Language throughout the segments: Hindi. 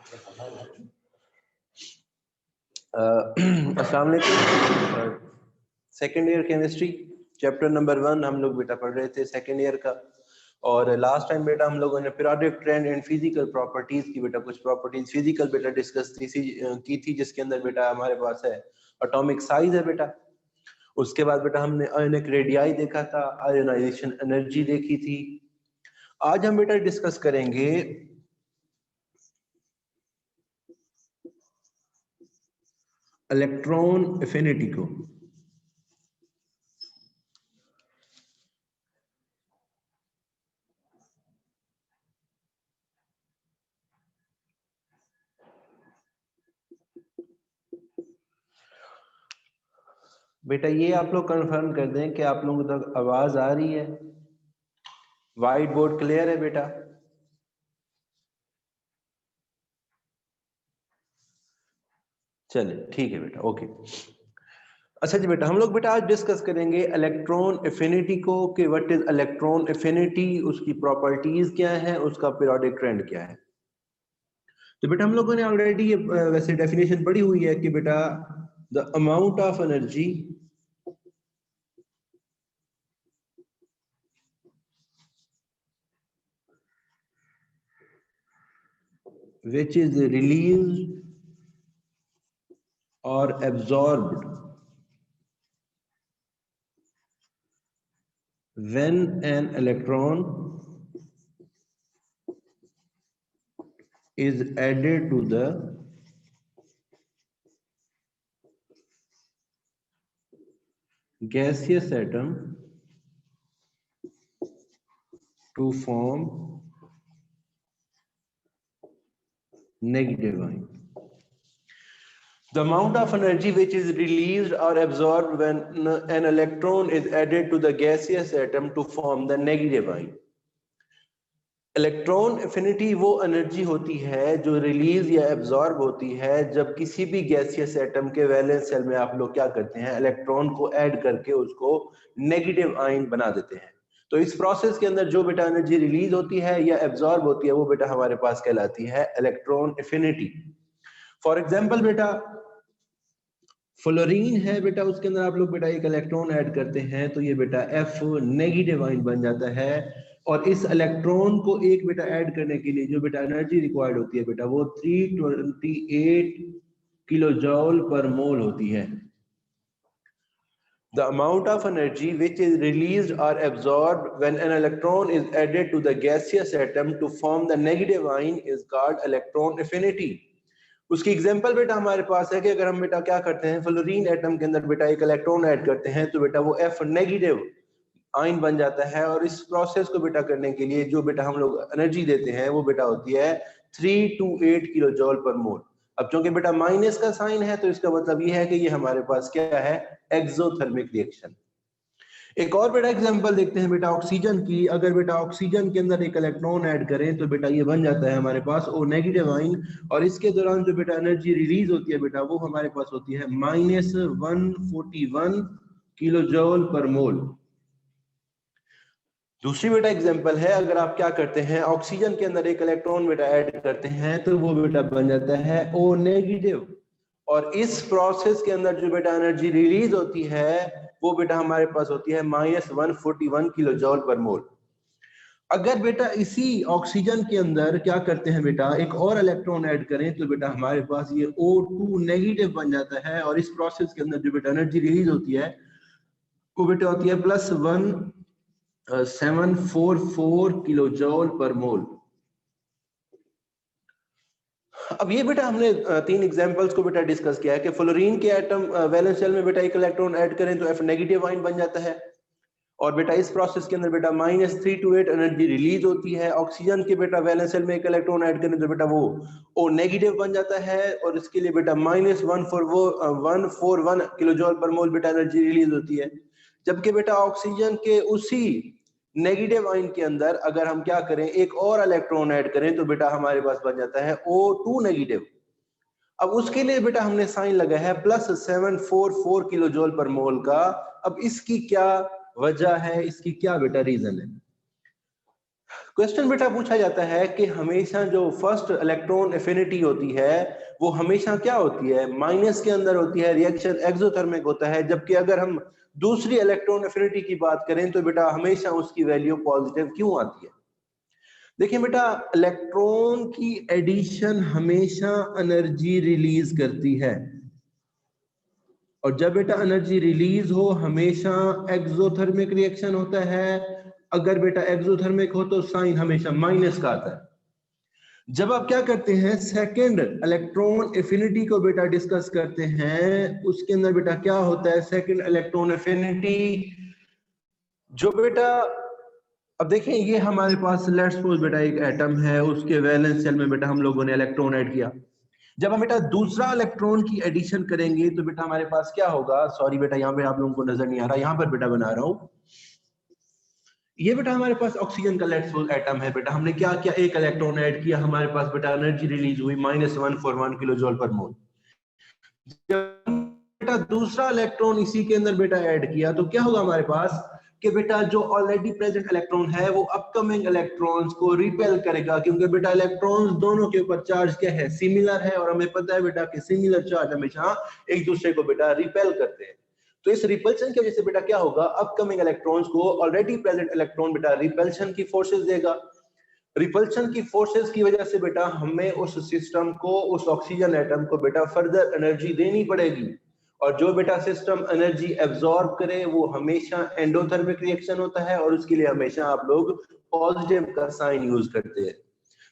अस्सलाम वालेकुम। Second year chemistry chapter number 1 हम लोग बेटा पढ़ रहे थे सेकेंड ईयर का। और लास्ट टाइम बेटा हम लोगों ने periodic trend and physical properties की बेटा कुछ प्रॉपर्टीज फिजिकल बेटा डिस्कस की थी, जिसके अंदर बेटा हमारे पास है एटॉमिक साइज है बेटा। उसके बाद बेटा हमने आयोनिक रेडियाई देखा था, आयोनाइजेशन एनर्जी देखी थी। आज हम बेटा डिस्कस करेंगे इलेक्ट्रॉन एफिनिटी को। बेटा ये आप लोग कंफर्म कर दें कि आप लोगों तक आवाज आ रही है, व्हाइट बोर्ड क्लियर है बेटा? चलिए ठीक है बेटा, ओके। अच्छा जी बेटा, हम लोग बेटा आज डिस्कस करेंगे इलेक्ट्रॉन एफिनिटी को कि व्हाट इज इलेक्ट्रॉन एफिनिटी, उसकी प्रॉपर्टीज क्या है, उसका पीरियोडिक ट्रेंड क्या है। तो बेटा हम लोगों ने ऑलरेडी वैसे डेफिनेशन पढ़ी हुई है कि बेटा the amount of energy which is released or absorbed when an electron is added to the gaseous atom to form negative ion. The amount of energy which is released or absorbed when an electron is added to the gaseous atom to form the negative ion. Electron affinity वो एनर्जी होती है जो रिलीज या एब्जॉर्ब होती है जब किसी भी गैसियस एटम के वैलेंस शेल में आप लोग क्या करते हैं, इलेक्ट्रॉन को ऐड करके उसको नेगेटिव आयन बना देते हैं। तो इस प्रोसेस के अंदर जो बेटा एनर्जी रिलीज होती है या एब्जॉर्ब होती है वो बेटा हमारे पास कहलाती है इलेक्ट्रॉन एफिनिटी। फॉर एग्जाम्पल बेटा फ्लोरीन है बेटा, उसके अंदर आप लोग बेटा एक इलेक्ट्रॉन ऐड करते हैं तो ये बेटा F नेगेटिव आयन बन जाता है। और इस इलेक्ट्रॉन को एक बेटा ऐड करने के लिए जो बेटा एनर्जी रिक्वायर्ड होती है बेटा वो 328 किलो जॉल पर मोल होती है। The amount of energy which is released or absorbed when an electron is added to the gaseous atom to form the negative ion is called electron affinity. उसकी एग्जांपल बेटा हमारे पास है कि अगर हम बेटा क्या करते हैं, फ्लोरीन एटम के अंदर बेटा एक इलेक्ट्रॉन ऐड करते हैं तो बेटा वो F नेगेटिव आयन बन जाता है। और इस प्रोसेस को बेटा करने के लिए जो बेटा हम लोग एनर्जी देते हैं वो बेटा होती है 328 किलो जॉल पर मोल। अब चूंकि बेटा माइनस का साइन है तो इसका मतलब ये है कि ये हमारे पास क्या है, एक्सोथर्मिक रिएक्शन। एक और बेटा एग्जांपल देखते हैं बेटा ऑक्सीजन की। अगर बेटा ऑक्सीजन के अंदर एक इलेक्ट्रॉन ऐड करें तो बेटा ये बन जाता है हमारे पास O नेगेटिव आयन। और इसके दौरान जो बेटा एनर्जी रिलीज होती है बेटा वो हमारे पास होती है -141 किलो जॉल पर मोल। दूसरी बेटा एग्जांपल है, अगर आप क्या करते हैं ऑक्सीजन के अंदर एक इलेक्ट्रॉन बेटा ऐड करते हैं तो वो बेटा बन जाता है O नेगेटिव। और इस प्रोसेस के अंदर जो बेटा एनर्जी रिलीज होती है वो बेटा हमारे पास होती है -141 किलो जॉल पर मोल। अगर बेटा इसी ऑक्सीजन के अंदर क्या करते हैं बेटा एक और इलेक्ट्रॉन ऐड करें तो बेटा हमारे पास ये O2 नेगेटिव बन जाता है। और इस प्रोसेस के अंदर जो बेटा एनर्जी रिलीज होती है वो बेटा होती है +1744 किलो जॉल पर मोल। अब ये बेटा हमने 3 एग्जांपल्स को बेटा डिस्कस किया है कि फ्लोरीन के एटम वैलेंस शेल में बेटा एक इलेक्ट्रॉन ऐड करें तो F नेगेटिव आयन बन जाता है। और बेटा इस प्रोसेस के अंदर बेटा -328 एनर्जी रिलीज होती है। ऑक्सीजन के बेटा वैलेंस शेल में एक इलेक्ट्रॉन ऐड करें तो बेटा वो O नेगेटिव बन जाता है। और इसके लिए बेटा -141 किलो जॉल पर मोल बेटा एनर्जी रिलीज होती है। जबकि बेटा ऑक्सीजन के उसी नेगेटिव आयन के अंदर अगर हम क्या करें एक और इलेक्ट्रॉन ऐड करें तो बेटा हमारे पास बन जाता है O2 नेगेटिव। अब उसके लिए बेटा हमने साइन लगा है +744 किलो जॉल पर मोल का। अब इसकी क्या वजह है, इसकी क्या बेटा रीजन है? क्वेश्चन बेटा पूछा जाता है कि हमेशा जो फर्स्ट इलेक्ट्रॉन एफिनिटी होती है वो हमेशा क्या होती है, माइनस के अंदर होती है, रिएक्शन एक्सोथर्मिक होता है, जबकि अगर हम दूसरी इलेक्ट्रॉन एफिनिटी की बात करें तो बेटा हमेशा उसकी वैल्यू पॉजिटिव क्यों आती है? देखिए बेटा, इलेक्ट्रॉन की एडिशन हमेशा एनर्जी रिलीज करती है, और जब बेटा एनर्जी रिलीज हो हमेशा एक्सोथर्मिक रिएक्शन होता है। अगर बेटा एक्सोथर्मिक हो तो साइन हमेशा माइनस का आता है। जब आप क्या करते हैं, सेकंड इलेक्ट्रॉन एफिनिटी को बेटा डिस्कस करते हैं, उसके अंदर बेटा क्या होता है, सेकंड इलेक्ट्रॉन एफिनिटी जो बेटा, अब देखें ये हमारे पास लेट्स सपोज बेटा एक एटम है, उसके वैलेंस शेल में बेटा हम लोगों ने इलेक्ट्रॉन ऐड किया। जब हम बेटा दूसरा इलेक्ट्रॉन की एडिशन करेंगे तो बेटा हमारे पास क्या होगा, सॉरी बेटा यहाँ पे आप लोगों को नजर नहीं आ रहा, यहाँ पर बेटा बना रहा हूं, ये बेटा हमारे पास ऑक्सीजन का लेट्स सपोज एटम है बेटा, हमने क्या किया, एक इलेक्ट्रॉन ऐड किया, हमारे पास बेटा एनर्जी रिलीज हुई -141 किलो जूल पर मोल। जब बेटा दूसरा इलेक्ट्रॉन इसी के अंदर बेटा ऐड किया तो क्या होगा हमारे पास कि बेटा जो ऑलरेडी प्रेजेंट इलेक्ट्रॉन है वो अपकमिंग इलेक्ट्रॉन्स को रिपेल करेगा, क्योंकि बेटा इलेक्ट्रॉन्स दोनों के ऊपर चार्ज क्या है, सिमिलर है, और हमें पता है बेटा कि सिमिलर चार्ज हमेशा एक दूसरे को बेटा रिपेल करते हैं। तो इस रिपल्शन की वजह से बेटा क्या होगा, अपकमिंग इलेक्ट्रॉन्स को ऑलरेडी प्रेजेंट इलेक्ट्रॉन बेटा रिपल्शन की फोर्सेस देगा। रिपल्शन की फोर्सेस की वजह से बेटा हमें उस सिस्टम को, उस ऑक्सीजन एटम को बेटा फर्दर एनर्जी देनी पड़ेगी, और जो बेटा सिस्टम एनर्जी एब्जॉर्ब करे वो हमेशा एंडोथर्मिक रिएक्शन होता है, और उसके लिए हमेशा आप लोग पॉजिटिव का साइन यूज करते हैं।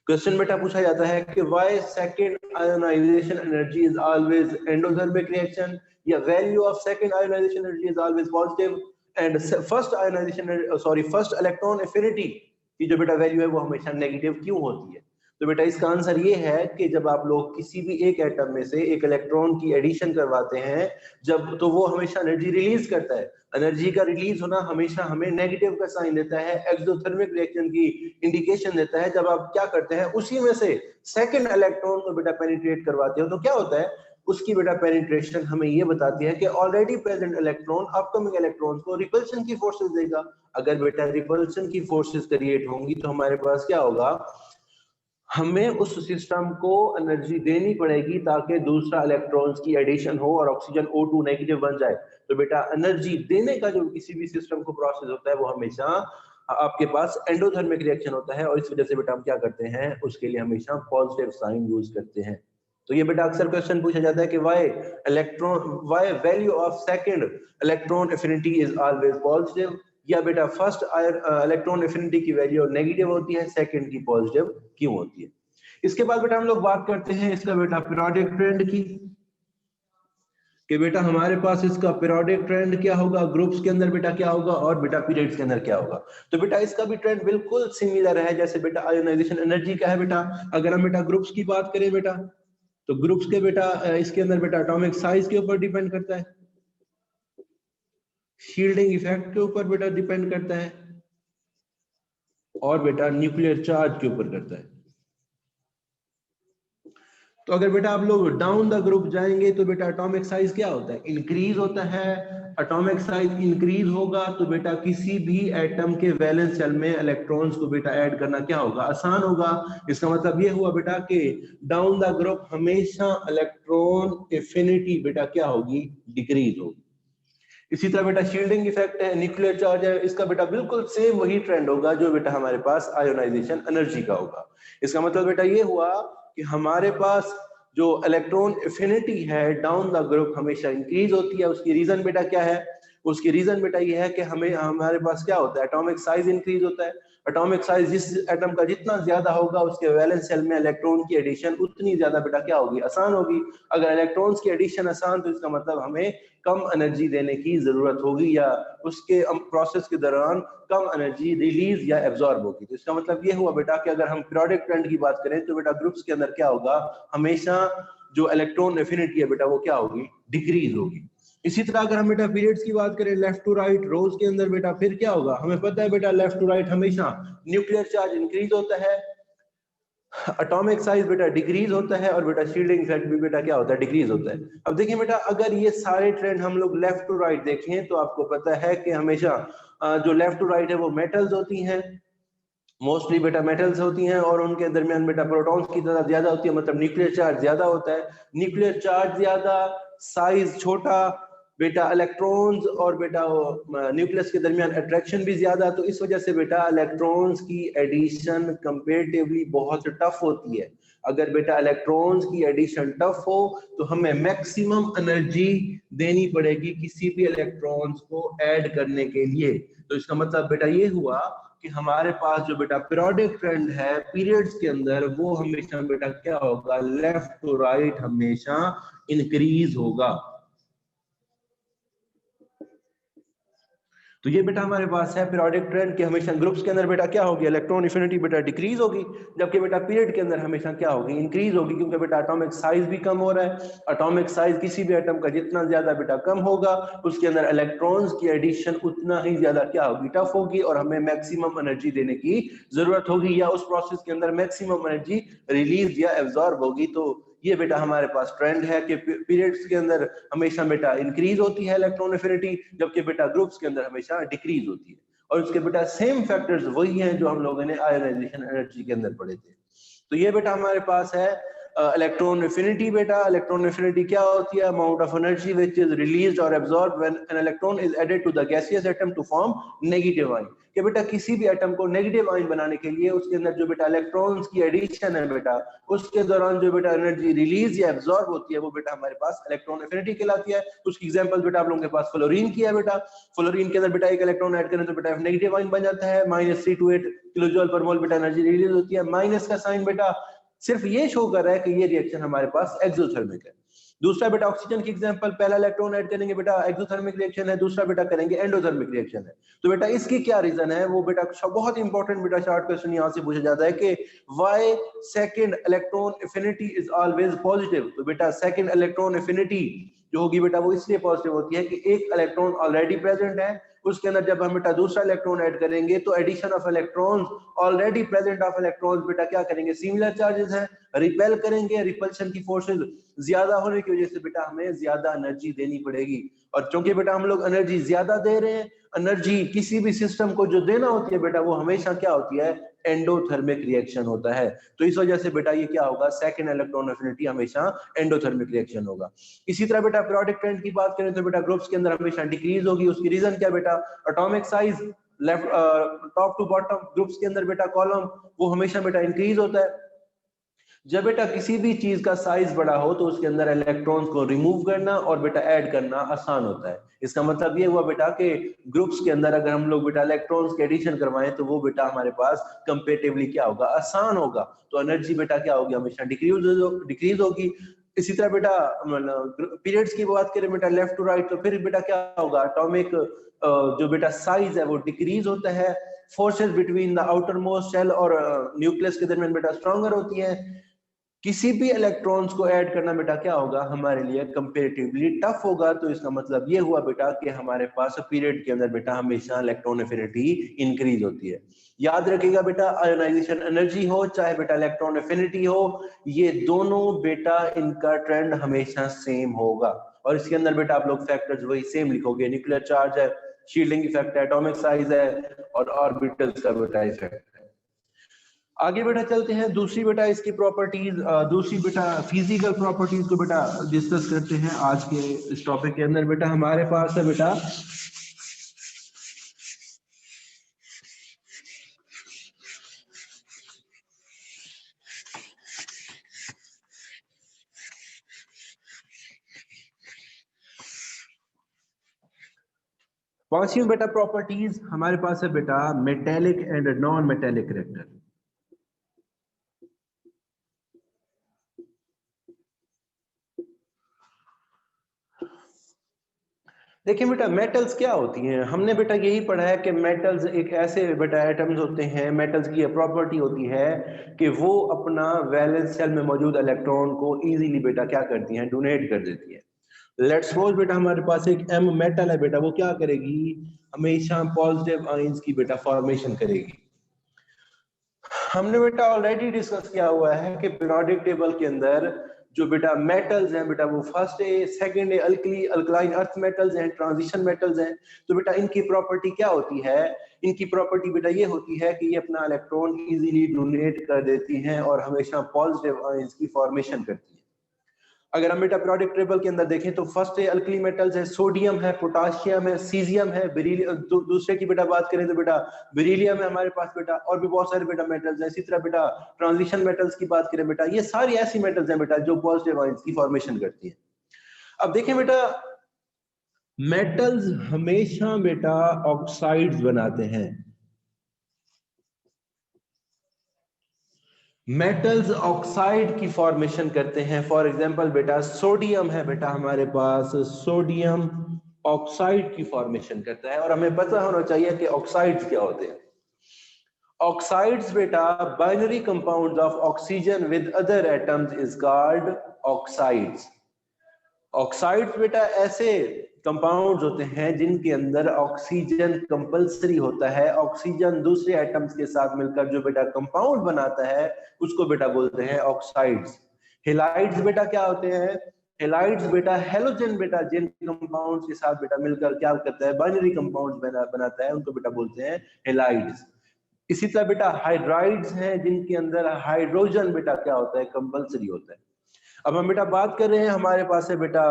क्वेश्चन बेटा पूछा जाता है कि why second ionisation energy is always endothermic reaction, या value of second ionisation energy is always positive, and first ionisation sorry first electron affinity की जो बेटा वैल्यू है वो हमेशा नेगेटिव क्यों होती है? तो बेटा इसका आंसर ये है कि जब आप लोग किसी भी एक एटम में से एक इलेक्ट्रॉन की एडिशन करवाते हैं जब, तो वो हमेशा एनर्जी रिलीज करता है। एनर्जी का रिलीज होना हमेशा हमें नेगेटिव का साइन देता है, एक्सोथर्मिक रिएक्शन की इंडिकेशन देता है। जब आप क्या करते हैं, उसी में से सेकंड इलेक्ट्रॉन को बेटा पेनिट्रेट करवाते हो तो क्या होता है, उसकी बेटा पेनिट्रेशन हमें ये बताती है कि already present electron upcoming electron को रिपल्शन की फोर्सेस देगा। अगर बेटा रिपल्शन की फोर्सेस क्रिएट होंगी तो हमारे पास क्या होगा, हमें उस सिस्टम को एनर्जी देनी पड़ेगी ताकि दूसरा इलेक्ट्रॉन्स की एडिशन हो और ऑक्सीजन O2 नेगेटिव बन जाए। तो बेटा एनर्जी देने का जो किसी भी सिस्टम को प्रोसेस होता है वो हमेशा आपके पास एंडोथर्मिक रिएक्शन होता है, और इस वजह से बेटा हम क्या करते हैं, उसके लिए हमेशा पॉजिटिव साइन यूज करते हैं। तो ये बेटा अक्सर क्वेश्चन पूछा जाता है कि why value of second electron affinity is always positive, या बेटा फर्स्ट इलेक्ट्रॉन एफिनिटी की वैल्यू नेगेटिव होती है, सेकंड की पॉजिटिव क्यों होती है? इसके बाद बेटा हम लोग बात करते हैं इसका बेटा पीरियोडिक ट्रेंड की, कि बेटा हमारे पास इसका पीरियोडिक ट्रेंड क्या होगा, ग्रुप्स के अंदर बेटा क्या होगा और बेटा पीरियड्स के अंदर क्या होगा। तो बेटा इसका भी ट्रेंड बिल्कुल सिमिलर है जैसे बेटा आयोनाइजेशन एनर्जी का है। बेटा अगर हम बेटा ग्रुप्स की बात करें बेटा, तो ग्रुप्स के बेटा इसके अंदर बेटा एटॉमिक साइज के ऊपर डिपेंड करता है, शील्डिंग इफेक्ट के ऊपर बेटा डिपेंड करता है, और बेटा न्यूक्लियर चार्ज के ऊपर करता है। तो अगर बेटा आप लोग डाउन द ग्रुप जाएंगे तो बेटा एटॉमिक साइज क्या होता है, इंक्रीज होता है। एटॉमिक साइज इंक्रीज होगा तो बेटा किसी भी एटम के वैलेंस शेल में इलेक्ट्रॉन्स को बेटा ऐड करना क्या होगा, आसान होगा। इसका मतलब ये हुआ बेटा कि डाउन द ग्रुप हमेशा इलेक्ट्रॉन एफिनिटी बेटा क्या होगी, डिक्रीज होगी। इसी तरह बेटा शील्डिंग इफेक्ट है, न्यूक्लियर चार्ज है, इसका बेटा बिल्कुल सेम वही ट्रेंड होगा जो बेटा हमारे पास आयोनाइजेशन एनर्जी का होगा। इसका मतलब बेटा ये हुआ कि हमारे पास जो इलेक्ट्रॉन एफिनिटी है डाउन द ग्रुप हमेशा इंक्रीज होती है। उसकी रीजन बेटा क्या है, उसकी रीजन बेटा ये है कि हमें हमारे पास क्या होता है, एटॉमिक साइज इंक्रीज होता है। एटॉमिक साइज जिस एटम का जितना ज्यादा होगा उसके वैलेंस शेल में इलेक्ट्रॉन की एडिशन उतनी ज्यादा बेटा क्या होगी, आसान होगी। अगर इलेक्ट्रॉन्स की एडिशन आसान तो इसका मतलब हमें कम एनर्जी देने की जरूरत होगी, या उसके प्रोसेस के दौरान कम एनर्जी रिलीज या एब्जॉर्ब होगी। तो इसका मतलब ये हुआ बेटा कि अगर हम पीरियोडिक ट्रेंड की बात करें तो बेटा ग्रुप्स के अंदर क्या होगा, हमेशा जो इलेक्ट्रॉन एफिनिटी है बेटा वो क्या होगी, डिक्रीज होगी। इसी तरह अगर हम बेटा पीरियड्स की बात करें लेफ्ट टू राइट रोज के अंदर बेटा फिर क्या होगा, हमें पता है बेटा लेफ्ट टू राइट हमेशा न्यूक्लियर चार्ज इंक्रीज होता है, एटॉमिक साइज बेटा डिक्रीज होता है, और बेटा शील्डिंग इफेक्ट भी बेटा क्या होता है, डिक्रीज होता है। अब देखिए बेटा अगर ये सारे ट्रेंड हम लोग लेफ्ट टू राइट देखें तो आपको पता है कि हमेशा जो लेफ्ट टू राइट है वो मेटल्स होती हैं, मोस्टली बेटा मेटल्स होती हैं और उनके दरमियान बेटा प्रोटॉन्स की तादाद ज्यादा होती है, मतलब न्यूक्लियर चार्ज ज्यादा होता है। न्यूक्लियर चार्ज ज्यादा, साइज छोटा, बेटा इलेक्ट्रॉन्स और बेटा न्यूक्लियस के दरमियान अट्रैक्शन भी ज्यादा, तो इस वजह से बेटा इलेक्ट्रॉन्स की एडिशन कंपेरेटिवली बहुत टफ होती है। अगर बेटा इलेक्ट्रॉन्स की एडिशन टफ हो तो हमें मैक्सिमम एनर्जी देनी पड़ेगी किसी भी इलेक्ट्रॉन्स को ऐड करने के लिए। तो इसका मतलब बेटा ये हुआ कि हमारे पास जो बेटा पीरियोडिक ट्रेंड है पीरियड्स के अंदर, वो हमेशा बेटा क्या होगा, लेफ्ट टू राइट हमेशा इंक्रीज होगा। तो ये बेटा हमारे पास है पीरियोडिक ट्रेंड कि हमेशा ग्रुप्स के अंदर बेटा क्या होगी, इलेक्ट्रॉन एफिनिटी बेटा डिक्रीज होगी, जबकि बेटा पीरियड के अंदर हमेशा क्या होगी, इंक्रीज होगी, क्योंकि बेटा एटॉमिक साइज भी कम हो रहा है। एटॉमिक साइज किसी भी एटम का जितना ज्यादा बेटा कम होगा, उसके अंदर इलेक्ट्रॉन्स की एडिशन उतना ही ज्यादा क्या होगी, टफ होगी, और हमें मैक्सिमम एनर्जी देने की जरूरत होगी, या उस प्रोसेस के अंदर मैक्सिमम एनर्जी रिलीज या एब्जॉर्ब होगी। तो ये बेटा हमारे पास ट्रेंड है कि पीरियड्स के अंदर हमेशा बेटा इंक्रीज होती है इलेक्ट्रॉन एफिनिटी, जबकि बेटा ग्रुप्स के अंदर हमेशा डिक्रीज होती है। और उसके बेटा सेम फैक्टर्स वही हैं जो हम लोगों ने आयोनाइजेशन एनर्जी के अंदर पढ़े थे। तो ये बेटा हमारे पास है इलेक्ट्रॉन एफिनिटी। बेटा इलेक्ट्रॉन एफिनिटी क्या होती है, amount of energy which is released और absorbed when an electron is added to the gaseous atom to form negative ion. कि बेटा किसी भी एटम को नेगेटिव आयन बनाने के लिए उसके अंदर जो बेटा इलेक्ट्रॉन्स की एडिशन है बेटा, उसके दौरान जो बेटा एनर्जी रिलीज या एब्जॉर्ब होती है, वो बेटा हमारे पास इलेक्ट्रॉन एफिनिटी कहलाती है। उसकी एग्जांपल बेटा आप लोगों के पास फ्लोरीन की है। बेटा फ्लोरीन के अंदर बेटा एक इलेक्ट्रॉन ऐड करें तो बेटा नेगेटिव आयन बन जाता है, -328 किलो जूल पर मोल बेटा एनर्जी रिलीज होती है। माइनस का साइन बेटा सिर्फ ये शो कर रहा है कि ये रिएक्शन हमारे पास एक्सोथर्मिक है। दूसरा बेटा ऑक्सीजन की एग्जांपल, पहला इलेक्ट्रॉन ऐड करेंगे बेटा एक्सोथर्मिक रिएक्शन है, दूसरा बेटा करेंगे एंडोथर्मिक रिएक्शन है। तो बेटा इसकी क्या रीजन है, वो बेटा बहुत इंपॉर्टेंट बेटा शॉर्ट क्वेश्चन यहां से पूछा जाता है कि why second electron affinity is always positive. तो बेटा सेकंड इलेक्ट्रॉन एफिनिटी जो होगी बेटा वो इसलिए पॉजिटिव होती है कि एक इलेक्ट्रॉन ऑलरेडी प्रेजेंट है, उसके अंदर जब हम बेटा दूसरा इलेक्ट्रॉन ऐड करेंगे तो addition of electrons, already present of electrons बेटा क्या करेंगे, सिमिलर चार्जेस हैं, रिपेल करेंगे, रिपल्शन की फोर्सेस ज्यादा होने की वजह से बेटा हमें ज्यादा एनर्जी देनी पड़ेगी। और चूंकि बेटा हम लोग एनर्जी ज्यादा दे रहे हैं, एनर्जी किसी भी सिस्टम को जो देना होती है बेटा वो हमेशा क्या होती है, एंडोथर्मिक रिएक्शन होता है। तो इस वजह से बेटा ये क्या होगा, सेकंड इलेक्ट्रॉन एफिनिटी हमेशा एंडोथर्मिक रिएक्शन होगा। इसी तरह बेटा पीरियोडिक ट्रेंड की बात करें तो बेटा ग्रुप्स के अंदर हमेशा डिक्रीज होगी। उसकी रीजन क्या बेटा, atomic size left top to bottom groups के अंदर बेटा कॉलम वो हमेशा बेटा इंक्रीज होता है। जब बेटा किसी भी चीज का साइज बड़ा हो तो उसके अंदर इलेक्ट्रॉन्स को रिमूव करना और बेटा ऐड करना आसान होता है। इसका मतलब ये हुआ बेटा कि ग्रुप्स के अंदर अगर हम लोग बेटा इलेक्ट्रॉन्स के एडिशन करवाएं तो वो बेटा हमारे पास कंपेरेटिवली क्या होगा, आसान होगा। तो एनर्जी बेटा क्या होगी, हमेशा डिक्रीज होगी। इसी तरह बेटा पीरियड्स की बात करें बेटा लेफ्ट टू राइट, तो फिर बेटा क्या होगा, एटॉमिक जो बेटा साइज है वो डिक्रीज होता है। Forces between the outer most shell और न्यूक्लियस के दरमियान बेटा स्ट्रॉन्गर होती है। किसी भी इलेक्ट्रॉन्स को ऐड करना बेटा क्या होगा, हमारे लिए कंपैरेटिवली टफ होगा। तो इसका मतलब ये हुआ बेटा कि हमारे पास पीरियड के अंदर बेटा हमेशा इलेक्ट्रॉन एफिनिटी इंक्रीज होती है। याद रखिएगा बेटा, आयोनाइजेशन एनर्जी हो चाहे बेटा इलेक्ट्रॉन एफिनिटी हो, ये दोनों बेटा इनका ट्रेंड हमेशा सेम होगा। और इसके अंदर बेटा आप लोग फैक्टर्स वही सेम लिखोगे, न्यूक्लियर चार्ज है, शील्डिंग इफेक्ट है, एटॉमिक साइज है और ऑर्बिटल्स का बेटा इफेक्ट। आगे बेटा चलते हैं, दूसरी बेटा इसकी प्रॉपर्टीज, दूसरी बेटा फिजिकल प्रॉपर्टीज को बेटा डिस्कस करते हैं आज के इस टॉपिक के अंदर। बेटा हमारे पास है बेटा पांचवी बेटा प्रॉपर्टीज, हमारे पास है बेटा metallic and non metallic character. देखिए बेटा मेटल्स क्या होती हैं, हमने बेटा यही पढ़ा है कि मेटल्स एक ऐसे बेटा एटम्स होते हैं, मेटल्स की प्रॉपर्टी होती है कि वो अपना वैलेंस शेल में मौजूद इलेक्ट्रॉन को इजीली बेटा क्या करती हैं, डोनेट कर देती है। लेट्स सपोज बेटा हमारे पास एक एम मेटल है बेटा, वो क्या करेगी, हमेशा पॉजिटिव आयंस की बेटा फॉर्मेशन करेगी। हमने बेटा ऑलरेडी डिस्कस किया हुआ है कि पीरियोडिक टेबल के अंदर जो बेटा मेटल्स हैं बेटा वो फर्स्ट है, सेकंड है अल्कली अल्कलाइन अर्थ मेटल्स हैं, ट्रांजिशन मेटल्स हैं। तो बेटा इनकी प्रॉपर्टी क्या होती है? इनकी प्रॉपर्टी बेटा ये होती है कि ये अपना इलेक्ट्रॉन इजीली डोनेट कर देती हैं और हमेशा पॉजिटिव आयंस की फॉर्मेशन करती हैं। अगर हम बेटा पीरियोडिक टेबल के अंदर देखें तो फर्स्ट है अल्कली मेटल्स है, सोडियम है, पोटाशियम है, सीजियम है, बेरिलियम। दूसरे की बेटा बात करें तो बेटा बेरिलियम है हमारे पास बेटा, और भी बहुत सारे बेटा मेटल्स हैं। इसी तरह बेटा ट्रांजिशन मेटल्स की बात करें बेटा, ये सारी ऐसी मेटल्स हैं बेटा जो पॉजिटिव आयंस की फॉर्मेशन करती है। अब देखें बेटा मेटल्स हमेशा बेटा ऑक्साइड्स बनाते हैं। मेटल्स ऑक्साइड की फॉर्मेशन करते हैं। फॉर एग्जांपल बेटा सोडियम है बेटा हमारे पास, सोडियम ऑक्साइड की फॉर्मेशन करता है। और हमें पता होना चाहिए कि ऑक्साइड्स क्या होते हैं। ऑक्साइड्स बेटा binary compounds of oxygen with other atoms is called oxides. Oxides बेटा ऐसे कंपाउंड्स होते हैं जिनके अंदर ऑक्सीजन कंपलसरी होता है। ऑक्सीजन दूसरे एटम्स के साथ मिलकर जो बेटा कंपाउंड बनाता है उसको बेटा बोलते हैं ऑक्साइड्स। हेलाइड्स बेटा क्या होते हैं? हेलाइड्स बेटा हेलोजन बेटा जिन कंपाउंड्स के साथ बेटा मिलकर क्या करता है, बाइनरी कंपाउंड्स बनाता है, उनको बेटा बोलते हैं हेलाइड्स। इसी तरह बेटा हाइड्राइड्स हैं जिनके अंदर हाइड्रोजन बेटा क्या होता है, कंपलसरी होता है। अब हम बेटा बात कर रहे हैं, हमारे पास है बेटा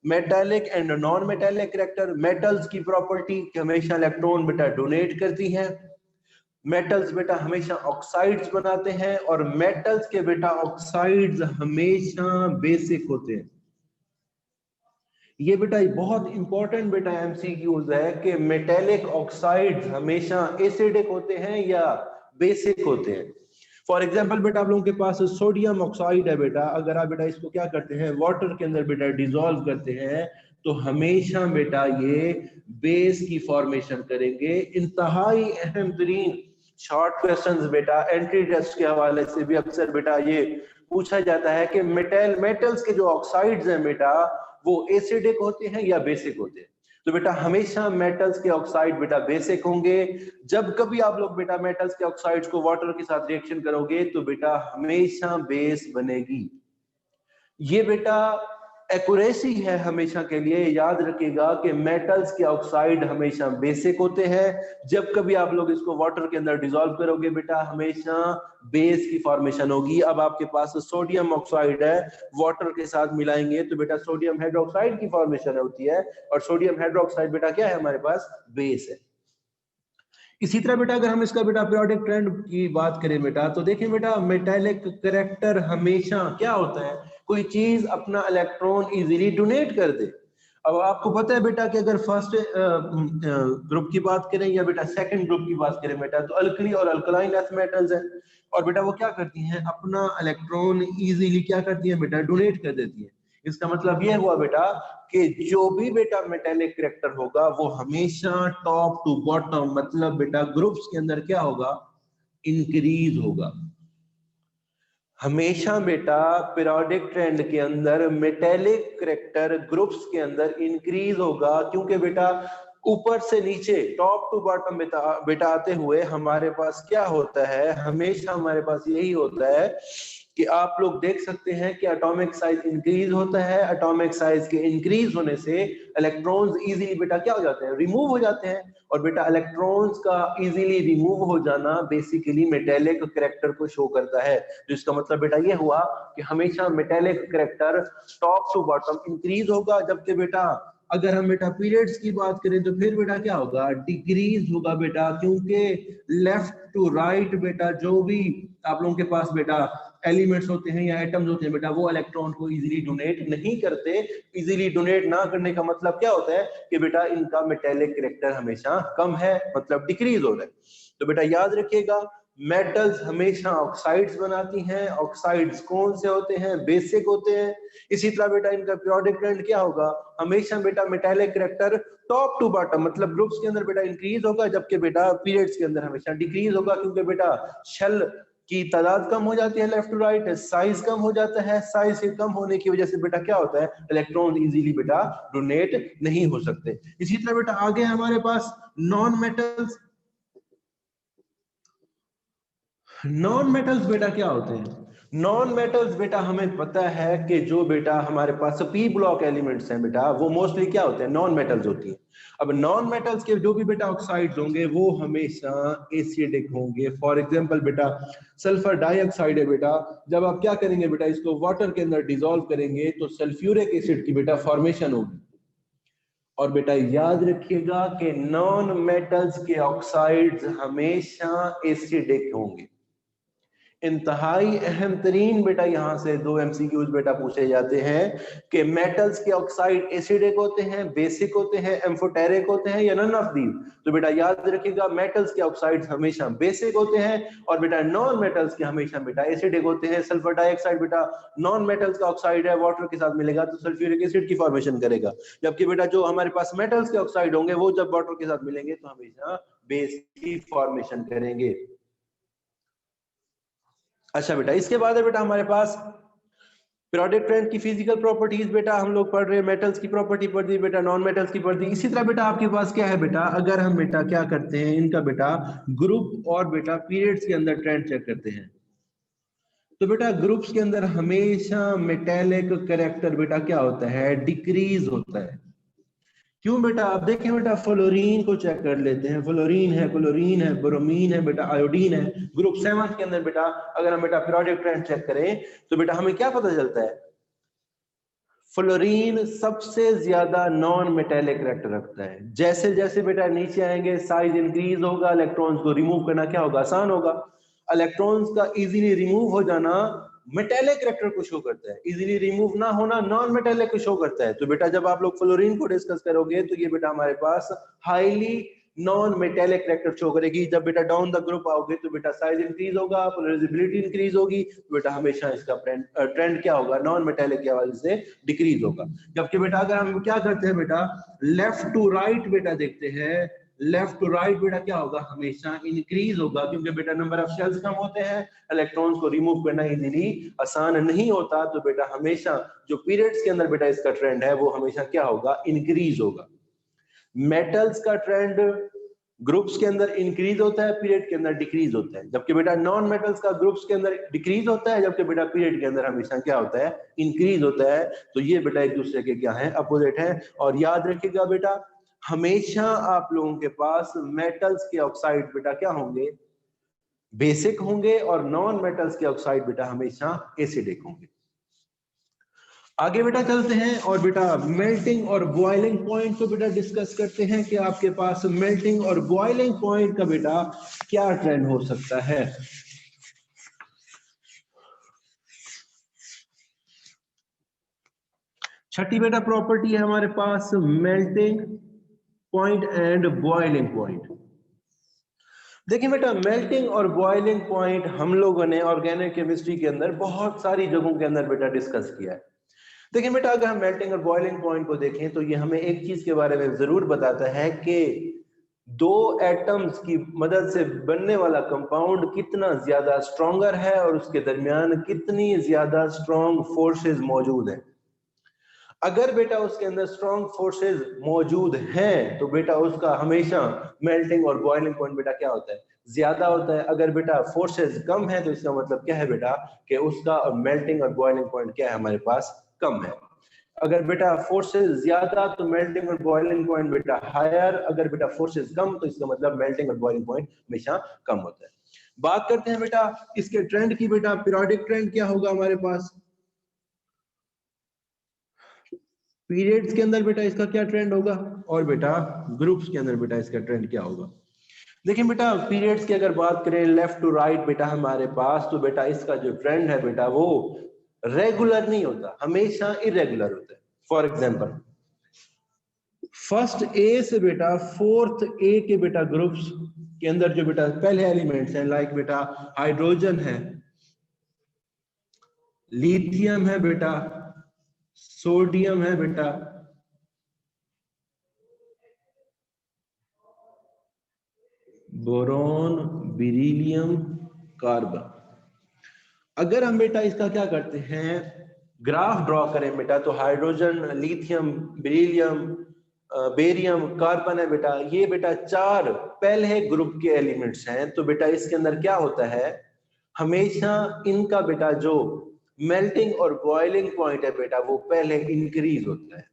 metallic and non metallic character. Metals की प्रॉपर्टी हमेशा इलेक्ट्रॉन बेटा डोनेट करती हैं। मेटल्स बेटा हमेशा ऑक्साइड्स बनाते हैं और मेटल्स के बेटा ऑक्साइड्स हमेशा बेसिक होते हैं। ये बेटा बहुत इंपॉर्टेंट बेटा एमसीक्यूज है कि मेटालिक ऑक्साइड्स हमेशा एसिडिक होते हैं या बेसिक होते हैं। फॉर एग्जाम्पल बेटा आप लोगों के पास सोडियम ऑक्साइड है बेटा, अगर आप बेटा इसको क्या करते हैं, वाटर के अंदर बेटा डिसॉल्व करते हैं तो हमेशा बेटा ये बेस की फॉर्मेशन करेंगे। इंतहाई अहम तरीन शॉर्ट क्वेश्चंस बेटा एंट्री टेस्ट के हवाले से भी अक्सर बेटा ये पूछा जाता है कि मेटल्स के जो ऑक्साइड्स हैं बेटा वो एसिडिक होते हैं या बेसिक होते हैं। तो बेटा हमेशा मेटल्स के ऑक्साइड बेटा बेसिक होंगे। जब कभी आप लोग बेटा मेटल्स के ऑक्साइड्स को वाटर के साथ रिएक्शन करोगे तो बेटा हमेशा बेस बनेगी। ये बेटा एक्यूरेसी है हमेशा के लिए, याद रखिएगा कि मेटल्स के ऑक्साइड हमेशा बेसिक होते हैं। जब कभी आप लोग इसको वाटर के अंदर डिसॉल्व करोगे बेटा हमेशा बेस की फॉर्मेशन होगी। अब आपके पास सोडियम ऑक्साइड है, वाटर के साथ मिलाएंगे तो बेटा सोडियम हाइड्रोक्साइड की फॉर्मेशन होती है, और सोडियम हाइड्रोक्साइड बेटा क्या है हमारे पास, बेस है। इसी तरह बेटा अगर हम इसका बेटा पीरियोडिक ट्रेंड की बात करें बेटा तो देखिए बेटा मेटालिक कैरेक्टर हमेशा क्या होता है, कोई चीज अपना इलेक्ट्रॉन इजीली डोनेट कर दे। अब आपको पता है बेटा कि अगर फर्स्ट ग्रुप की बात करें या बेटा सेकंड ग्रुप की बात करें बेटा तो अल्कली और अल्कलाइन अर्थ मेटल्स हैं, और बेटा वो क्या करती हैं, अपना इलेक्ट्रॉन इजीली क्या करती हैं बेटा, डोनेट कर देती है। इसका मतलब ये हुआ बेटा कि जो भी बेटा मेटालिक कैरेक्टर होगा वो हमेशा टॉप टू बॉटम मतलब बेटा ग्रुप्स के अंदर क्या होगा, इंक्रीज होगा। हमेशा बेटा पीरियोडिक ट्रेंड के अंदर मेटालिक कैरेक्टर ग्रुप्स के अंदर इंक्रीज होगा, क्योंकि बेटा ऊपर से नीचे टॉप टू बॉटम बेटा आते हुए हमारे पास क्या होता है, हमेशा हमारे पास यही होता है कि आप लोग देख सकते हैं कि एटॉमिक साइज इंक्रीज होता है। एटॉमिक साइज के इंक्रीज होने से इलेक्ट्रॉन्स इजीली बेटा क्या हो जाते हैं, रिमूव हो जाते हैं। और बेटा इलेक्ट्रॉन्स का इजीली रिमूव हो जाना बेसिकली मेटालिक कैरेक्टर को शो करता है। तो इसका मतलब बेटा ये हुआ कि हमेशा metallic character top to bottom increase होगा। जबकि बेटा अगर हम बेटा पीरियड्स की बात करें तो फिर बेटा क्या होगा, डिक्रीज होगा बेटा, क्योंकि लेफ्ट टू राइट बेटा जो भी आप लोगों के पास बेटा एलिमेंट्स होते हैं या एटम्स होते हैं बेटा वो इलेक्ट्रॉन को इजीली डोनेट नहीं करते। इजीली डोनेट ना करने का मतलब क्या होता है कि बेटा इनका मेटालिक कैरेक्टर हमेशा कम है, मतलब डिक्रीज हो रहा है। तो बेटा याद रखिएगा मेटल्स हमेशा ऑक्साइड्स बनाती हैं। ऑक्साइड्स कौन से होते हैं, बेसिक होते हैं। इसी तरह बेटा इनका पीरियोडिक ट्रेंड क्या होगा, हमेशा बेटा metallic character top to bottom मतलब ग्रुप्स के अंदर बेटा इंक्रीज होगा, जबकि बेटा पीरियड्स के अंदर हमेशा डिक्रीज होगा, क्योंकि बेटा शेल की तादाद कम हो जाती है, लेफ्ट टू राइट साइज कम हो जाता है। साइज के कम होने की वजह से बेटा क्या होता है, इलेक्ट्रॉन इजीली बेटा डोनेट नहीं हो सकते। इसी तरह बेटा आगे हमारे पास नॉन मेटल्स। नॉन मेटल्स बेटा क्या होते हैं? नॉन मेटल्स बेटा हमें पता है कि जो बेटा हमारे पास पी ब्लॉक एलिमेंट्स हैं बेटा, वो मोस्टली क्या होते हैं? नॉन मेटल्स होती हैं। अब नॉन मेटल्स के जो भी बेटा ऑक्साइड्स होंगे वो हमेशा एसिडिक होंगे। फॉर एग्जांपल बेटा सल्फर डाइऑक्साइड है बेटा, जब आप क्या करेंगे बेटा, इसको वाटर के अंदर डिसॉल्व करेंगे तो सल्फ्यूरिक एसिड की बेटा फॉर्मेशन होगी। और बेटा याद रखिएगा कि नॉन मेटल्स के ऑक्साइड्स हमेशा एसिडिक होंगे। इंतहाई अहम तरीन बेटा यहां से दो एमसीक्यूज बेटा पूछे जाते हैं कि मेटल्स के ऑक्साइड एसिडिक होते हैं, बेसिक होते हैं, एम्फोटेरिक होते हैं या नन ऑफ दीज। तो बेटा याद रखिएगा मेटल्स के ऑक्साइड्स हमेशा बेसिक होते हैं और बेटा नॉन मेटल्स के हमेशा बेटा एसिडिक होते हैं। सल्फर डाइऑक्साइड बेटा नॉन मेटल्स का ऑक्साइड है, वाटर के साथ मिलेगा तो सल्फ्यूरिक एसिड की फॉर्मेशन करेगा, जबकि बेटा जो हमारे पास मेटल्स के ऑक्साइड होंगे वो जब वाटर के साथ मिलेंगे तो हमेशा बेस की फॉर्मेशन करेंगे। अच्छा बेटा इसके बाद है बेटा हमारे पास पीरियोडिक ट्रेंड की फिजिकल प्रॉपर्टीज। बेटा हम लोग पढ़ रहे हैं मेटल्स की प्रॉपर्टी पढ़ दी बेटा, नॉन मेटल्स की पढ़ दी। इसी तरह बेटा आपके पास क्या है बेटा, अगर हम बेटा क्या करते हैं इनका बेटा ग्रुप और बेटा पीरियड्स के अंदर ट्रेंड चेक करते हैं, तो बेटा ग्रुप्स के अंदर हमेशा मेटेलिक कैरेक्टर बेटा क्या होता है? डिक्रीज होता है। क्यों बेटा? आप देखें बेटा फ्लोरीन को चेक कर लेते हैं, फ्लोरीन है, क्लोरीन है, ब्रोमीन है बेटा, आयोडीन है। ग्रुप 7 के अंदर बेटा अगर हम बेटा पीरियोडिक ट्रेंड चेक करें तो बेटा हमें क्या पता चलता है? फ्लोरीन सबसे ज्यादा नॉन मेटेलिक कैरेक्टर रखता है। जैसे जैसे बेटा नीचे आएंगे साइज इंक्रीज होगा, इलेक्ट्रॉन्स को रिमूव करना क्या होगा? आसान होगा। इलेक्ट्रॉन्स का इजीली रिमूव हो जाना मेटेलिक कैरेक्टर को शो करता है, इजीली रिमूव ना होना नॉन मेटेलिक को शो करता है। तो बेटा जब आप लोग फ्लोरीन को डिस्कस करोगे तो ये बेटा हमारे पास highly non metallic character show करेगी। जब बेटा डाउन द ग्रुप आओगे तो बेटा साइज इंक्रीज होगा, पोलराइजेबिलिटी इंक्रीज होगी, तो बेटा हमेशा इसका ट्रेंड क्या होगा? नॉन मेटेलिक की वजह से डिक्रीज होगा। जबकि बेटा अगर हम क्या करते हैं बेटा लेफ्ट टू राइट बेटा देखते हैं, लेफ्ट टू राइट बेटा क्या होगा? हमेशा इंक्रीज होगा, क्योंकि बेटा नंबर ऑफ शेल्स कम होते हैं, इलेक्ट्रॉन्स को रिमूव करना इजीली आसान नहीं होता। तो बेटा हमेशा जो पीरियड्स के अंदर बेटा इसका ट्रेंड है वो हमेशा क्या होगा? इंक्रीज होगा। मेटल्स का ट्रेंड ग्रुप्स के अंदर इंक्रीज होता है, पीरियड के अंदर डिक्रीज होता है। जबकि बेटा नॉन मेटल्स का ग्रुप्स के अंदर डिक्रीज होता है, जबकि बेटा पीरियड के अंदर हमेशा क्या होता है? इंक्रीज होता है। तो ये बेटा एक दूसरे के क्या है? अपोजिट है। और याद रखिएगा बेटा हमेशा आप लोगों के पास मेटल्स के ऑक्साइड बेटा क्या होंगे? बेसिक होंगे, और नॉन मेटल्स के ऑक्साइड बेटा हमेशा एसिडिक होंगे। आगे बेटा चलते हैं और बेटा मेल्टिंग और बॉइलिंग पॉइंट को बेटा डिस्कस करते हैं कि आपके पास मेल्टिंग और बॉइलिंग पॉइंट का बेटा क्या ट्रेंड हो सकता है। छठी बेटा प्रॉपर्टी है हमारे पास melting point and boiling point. देखिए बेटा मेल्टिंग और बॉइलिंग पॉइंट हम लोगों ने ऑर्गेनिक केमिस्ट्री के अंदर बहुत सारी जगहों के अंदर बेटा डिस्कस किया है। देखिए बेटा अगर हम मेल्टिंग और बॉइलिंग पॉइंट को देखें तो ये हमें एक चीज के बारे में जरूर बताता है कि दो एटम्स की मदद से बनने वाला कंपाउंड कितना ज्यादा स्ट्रॉन्गर है और उसके दरमियान कितनी ज्यादा स्ट्रॉन्ग फोर्सेस मौजूद हैं। अगर बेटा उसके अंदर स्ट्रॉन्ग फोर्सेस मौजूद हैं तो बेटा उसका हमेशा मेल्टिंग और बॉइलिंग पॉइंट बेटा क्या होता है? ज्यादा होता है। अगर बेटा फोर्सेस कम है तो इसका मतलब क्या है बेटा कि उसका मेल्टिंग और बॉइलिंग पॉइंट क्या है? हमारे पास कम है। अगर बेटा फोर्सेस ज्यादा तो मेल्टिंग और बॉइलिंग पॉइंट बेटा हायर, अगर बेटा फोर्सेस कम तो इसका मतलब मेल्टिंग और बॉइलिंग पॉइंट हमेशा कम होता है। बात करते हैं बेटा इसके ट्रेंड की। बेटा पीरियोडिक ट्रेंड क्या होगा हमारे पास? पीरियड्स के अंदर बेटा इसका क्या ट्रेंड होगा, और बेटा ग्रुप्स के अंदर बेटा इसका ट्रेंड क्या होगा? देखिए बेटा पीरियड्स की अगर बात करें लेफ्ट टू राइट बेटा हमारे पास, तो बेटा इसका जो ट्रेंड है बेटा वो रेगुलर नहीं होता, हमेशा इरेगुलर होता है। फॉर एग्जांपल फर्स्ट ए से बेटा फोर्थ ए के बेटा ग्रुप्स के अंदर जो बेटा पहले एलिमेंट्स हैं, लाइक बेटा हाइड्रोजन है, लिथियम है बेटा, सोडियम है बेटा, बोरॉन, बेरिलियम, कार्बन। अगर हम बेटा इसका क्या करते हैं ग्राफ ड्रॉ करें बेटा, तो hydrogen, lithium, beryllium, barium, carbon है बेटा, ये बेटा चार पहले ग्रुप के एलिमेंट्स हैं। तो बेटा इसके अंदर क्या होता है? हमेशा इनका बेटा जो मेल्टिंग और बॉइलिंग पॉइंट है बेटा वो पहले इंक्रीज होता है।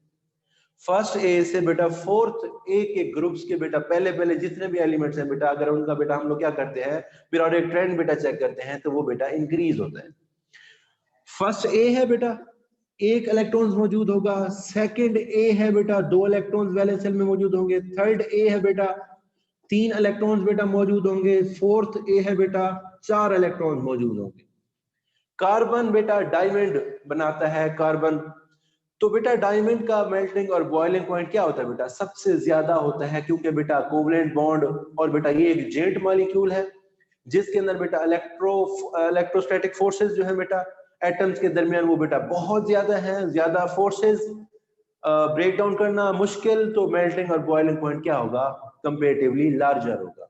फर्स्ट ए से बेटा फोर्थ ए के ग्रुप्स के बेटा पहले जितने भी एलिमेंट्स हैं बेटा, अगर उनका बेटा हम लोग क्या करते हैं पीरियोडिक ट्रेंड बेटा चेक करते हैं तो वो बेटा इंक्रीज होता है। फर्स्ट ए है बेटा, एक इलेक्ट्रॉन्स मौजूद होगा। सेकंड ए है बेटा, 2 इलेक्ट्रॉन्स वैलेंस शेल में मौजूद होंगे। थर्ड ए है बेटा, 3 इलेक्ट्रॉन्स बेटा मौजूद होंगे। फोर्थ ए है बेटा, 4 इलेक्ट्रॉन्स मौजूद होंगे। कार्बन बेटा डायमंड बनाता है कार्बन, तो बेटा डायमंड का मेल्टिंग और बॉइलिंग पॉइंट क्या होता है बेटा सबसे ज्यादा होता है, क्योंकि बेटा कोवलेंट बॉन्ड और बेटा ये एक जेंट मॉलिक्यूल है जिसके अंदर बेटा इलेक्ट्रोस्टैटिक फोर्सेस जो है बेटा एटम्स के दरमियान वो बेटा बहुत ज्यादा है, ज्यादा फोर्सेस ब्रेक डाउन करना मुश्किल, तो मेल्टिंग और बॉइलिंग पॉइंट क्या होगा कंपैरेटिवली लार्जर होगा।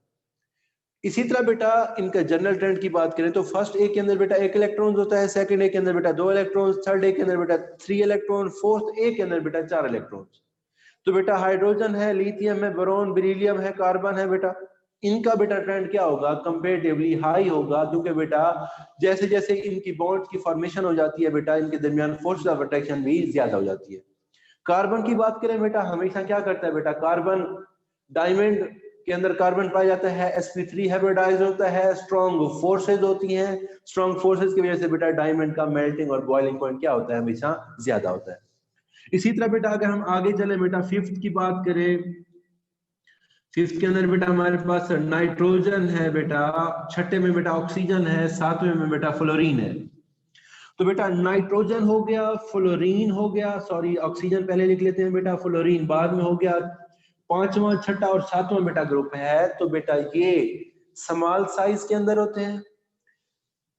इसी तरह बेटा इनका जनरल ट्रेंड की बात करें तो फर्स्ट ए के अंदर बेटा 1 इलेक्ट्रॉन होता है, सेकंड ए के अंदर बेटा 2 इलेक्ट्रॉन, थर्ड ए के अंदर बेटा 3 इलेक्ट्रॉन, फोर्थ ए के अंदर बेटा 4 इलेक्ट्रॉन। तो बेटा हाइड्रोजन है, लिथियम है, बोरॉन, बेरिलियम है, कार्बन है बेटा, इनका बेटा ट्रेंड क्या होगा कंपैरेटिवली हाई होगा, क्योंकि बेटा जैसे जैसे इनकी बॉन्ड्स की फॉर्मेशन हो जाती है बेटा इनके दरमियान फोर्स ऑफ अट्रैक्शन भी ज्यादा हो जाती है। कार्बन की बात करें बेटा हमेशा क्या करता है बेटा, कार्बन डायमंड के अंदर कार्बन पाया जाता है, sp3 हाइब्रिडाइज होता है, स्ट्रॉन्ग फोर्सेज होती हैं, स्ट्रॉन्ग फोर्सेज की वजह से बेटा डायमंड का मेल्टिंग और बॉइलिंग पॉइंट क्या होता है हमेशा ज्यादा होता है। इसी तरह बेटा अगर हम आगे चले बेटा फिफ्थ की बात करें, फिफ्थ के अंदर बेटा हमारे पास नाइट्रोजन है बेटा, छठे में बेटा ऑक्सीजन है, सातवें में बेटा फ्लोरीन है। तो बेटा नाइट्रोजन हो गया, फ्लोरीन हो गया, सॉरी ऑक्सीजन पहले लिख लेते हैं बेटा, फ्लोरीन बाद में हो गया, पांचवा छठा और सातवां बेटा ग्रुप है, तो बेटा ये स्मॉल साइज के अंदर होते हैं।